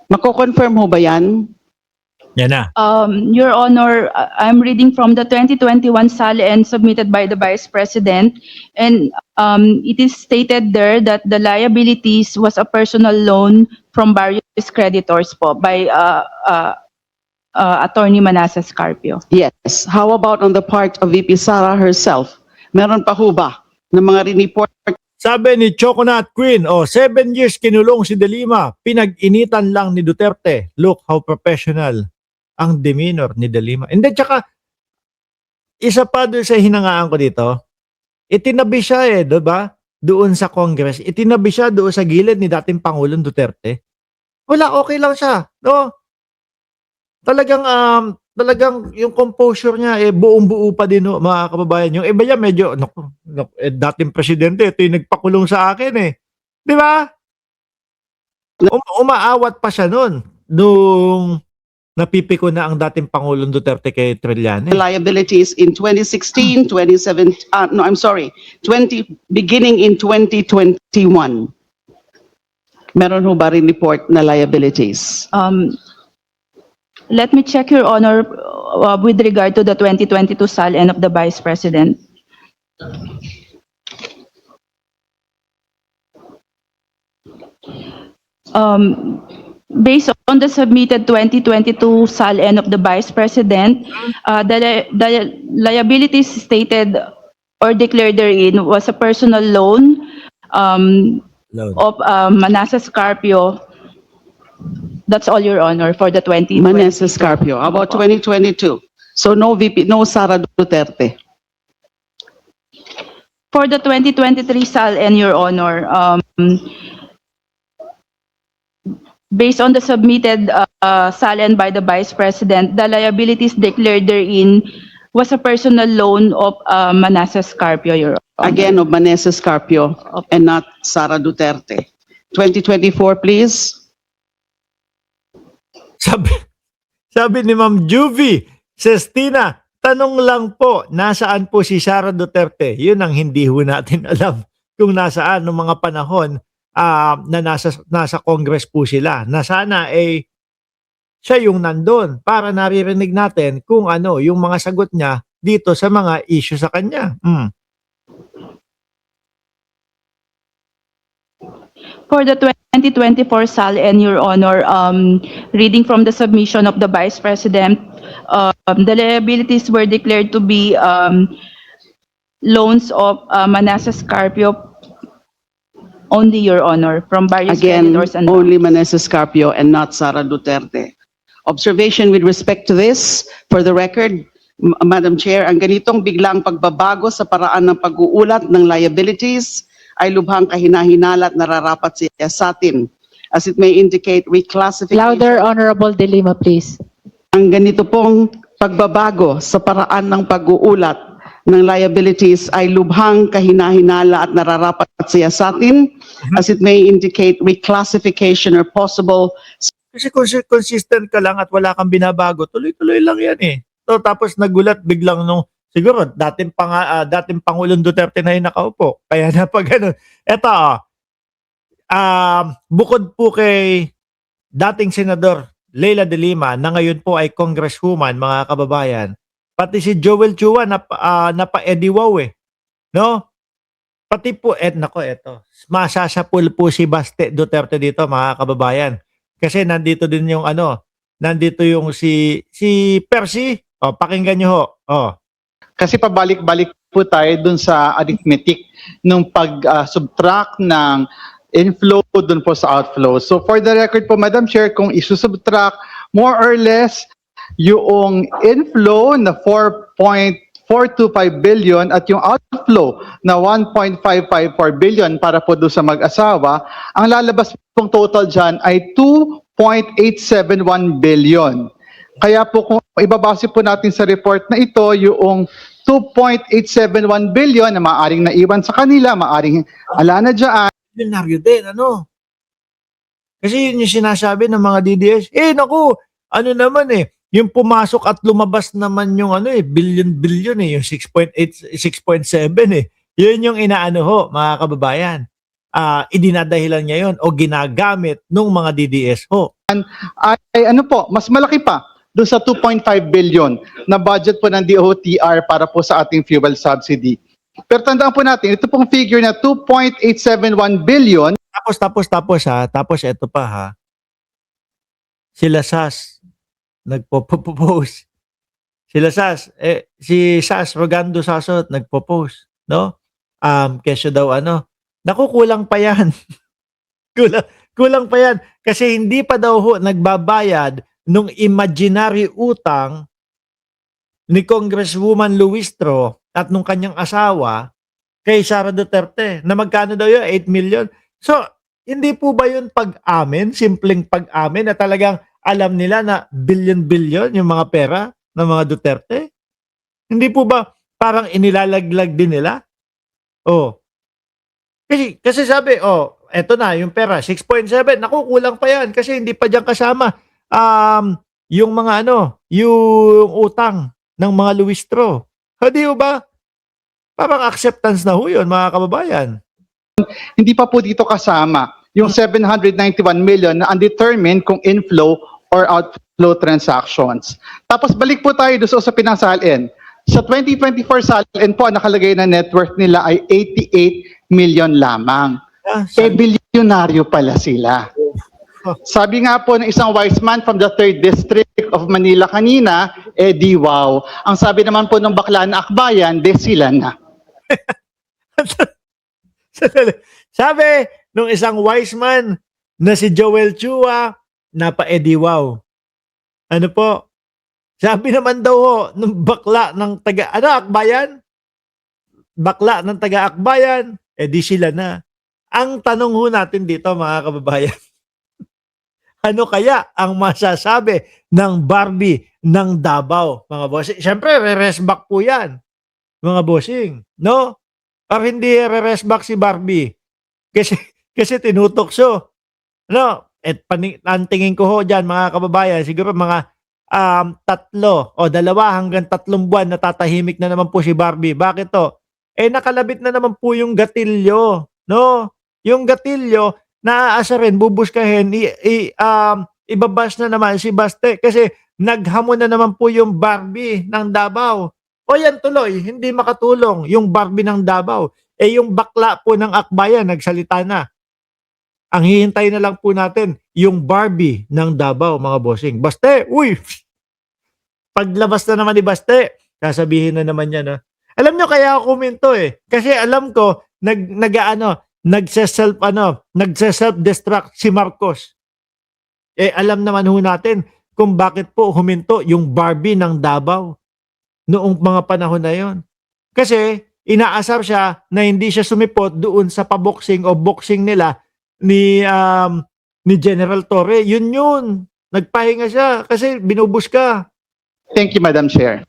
Mako-confirm ho ba yan? Yan na. Your Honor, I'm reading from the 2021 SALN submitted by the Vice President, and it is stated there that the liabilities was a personal loan from various creditors po by Attorney Manasseh Carpio. Yes. How about on the part of VP Sara herself? Meron pa ho ba ng mga report? Sabi ni Choconut Queen, 7 years kinulong si De Lima, pinag-initan lang ni Duterte. Look how professional ang demeanor ni De Lima. And then, tsaka, isa pa doon sa hinangaan ko dito, itinabi siya diba? Doon sa Congress, itinabi siya doon sa gilid ni dating Pangulong Duterte. Wala, okay lang siya. No? Talagang yung composure niya, buong-buo pa din, no, mga kababayan. Yung iba niya medyo, dating presidente, ito yung nagpakulong sa akin Di ba? Umaawat pa siya nun, nung napipiko na ang dating Pangulong Duterte kay Trillanes. Liabilities in 2016, 2017, beginning in 2021. Meron ho ba rin report na liabilities? Let me check, Your Honor, with regard to the 2022 SALN of the Vice President. Based on the submitted 2022 SALN of the Vice President, the liabilities stated or declared therein was a personal loan of Manasseh Carpio. That's all, Your Honor, for the 2020. Manasseh Carpio. How about 2022? So no VP, no Sara Duterte. For the 2023 SALN, Your Honor, based on the submitted SALN by the Vice President, the liabilities declared therein was a personal loan of Manasseh Carpio, Your Honor. Again, of Manasseh Carpio and not Sara Duterte. 2024, please. Sabi ni Ma'am Juvie Sestina, tanong lang po, nasaan po si Sara Duterte? Yun ang hindi ho natin alam kung nasaan noong mga panahon na nasa Congress po sila. Na sana siya yung nandun para naririnig natin kung ano yung mga sagot niya dito sa mga issue sa kanya. For the 2024 SALN, Your Honor, reading from the submission of the Vice President, the liabilities were declared to be loans of Manasseh Carpio only, Your Honor, from various Again, creditors and only Manasseh Carpio and not Sara Duterte. Observation with respect to this, for the record, Madam Chair, ang ganitong biglang pagbabago sa paraan ng pag-uulat ng liabilities ay lubhang kahinahinala at nararapat siya sa atin, as it may indicate reclassification. Louder, Honorable De Lima, please. Ang ganito pong pagbabago sa paraan ng pag-uulat ng liabilities ay lubhang kahinahinala at nararapat siya sa atin, as it may indicate reclassification or possible. Kasi consistent ka lang at wala kang binabago, tuloy-tuloy lang yan So, tapos nagulat biglang nung siguro dating Pangulong Duterte na yung nakaupo. Kaya na pag ano. Ito, bukod po kay dating Senador Leila De Lima na ngayon po ay Congresswoman, mga kababayan, pati si Joel Chua napa-ediwaw no? Pati po, masasapul po si Baste Duterte dito, mga kababayan. Kasi nandito din yung nandito yung si Percy. Pakinggan nyo ho. Kasi pabalik-balik po tayo dun sa arithmetic ng pag-subtract ng inflow dun po sa outflow. So for the record po, Madam Chair, kung isusubtract more or less yung inflow na 4.425 billion at yung outflow na 1.554 billion para po doon sa mag-asawa, ang lalabas pong total dyan ay 2.871 billion. Kaya po kung ibabase po natin sa report na ito, yung 2.871 billion na maaaring naiwan sa kanila, maaaring ala na dyan. Bilyonaryo din, Kasi yun yung sinasabi ng mga DDS. Naku, yung pumasok at lumabas naman yung billion, yung 6.8, 6.7 Yun yung inaano ho, mga kababayan. idinadahilan niya yun o ginagamit ng mga DDS ho. Ay ano po, mas malaki pa doon sa 2.5 billion na budget po ng DOTR para po sa ating fuel subsidy. Pero tandaan po natin, ito pong figure na 2.871 billion, Tapos eto pa ha. Sila SAS nagpo-propose. Si SAS Rogando Sasot nagpo-post, no? Kesyo daw naku, kulang pa yan. kulang pa yan kasi hindi pa daw ho nagbabayad nung imaginary utang ni Congresswoman Luistro at nung kanyang asawa kay Sara Duterte na magkano daw yun? 8 million. So, hindi po ba yun pag-amin? Simpleng pag-amin na talagang alam nila na billion-billion yung mga pera ng mga Duterte? Hindi po ba parang inilalaglag din nila? Oh. Kasi sabi, eto na, yung pera, 6.7. Naku, kulang pa yan kasi hindi pa dyan kasama yung mga yung utang ng mga Luistro. Hindi ba? Parang acceptance na ho yun, mga kababayan. hindi pa po dito kasama yung 791 million na undetermined kung inflow or outflow transactions. Tapos balik po tayo doon sa usapin ng SALN. Sa 2024 SALN po, ang nakalagay na net worth nila ay 88 million lamang. Bilyonaryo pala sila. Sabi nga po ng isang wise man from the 3rd District of Manila kanina, di wow. Ang sabi naman po ng bakla na akbayan, sila na. Sabi nung isang wise man na si Joel Chua, napa-ediwaw. Ano po? Sabi naman daw ho, nung bakla ng akbayan? Bakla ng taga-akbayan, di sila na. Ang tanong ho natin dito, mga kababayan, ano kaya ang masasabi ng Barbie ng Davao, mga bossing? Siyempre, re-rest back po yan, mga bossing. No? Or hindi re-rest back si Barbie. Kasi tinutokso. No? Ang tingin ko ho dyan, mga kababayan, siguro mga 3 o 2 hanggang 3 buwan na tatahimik na naman po si Barbie. Bakit to? Nakalabit na naman po yung gatilyo. No? Yung gatilyo, naaasa rin, bubuskahin, ibabas na naman si Baste kasi naghamon na naman po yung Barbie ng Davao. O yan tuloy, hindi makatulong yung Barbie ng Davao. Yung bakla po ng akbayan, nagsalita na. Ang hihintay na lang po natin, yung Barbie ng Davao, mga bossing. Baste, uy! Paglabas na naman ni Baste, sasabihin na naman niya na. Alam nyo, kaya ako kuminto Kasi alam ko, nagse-self-destruct si Marcos. Alam naman ho natin kung bakit po huminto yung Barbie ng Davao noong mga panahon na yon. Kasi inaasar siya na hindi siya sumipot doon sa paboxing o boxing nila ni General Torre. Yun. Nagpahinga siya kasi binubus ka. Thank you, Madam Chair.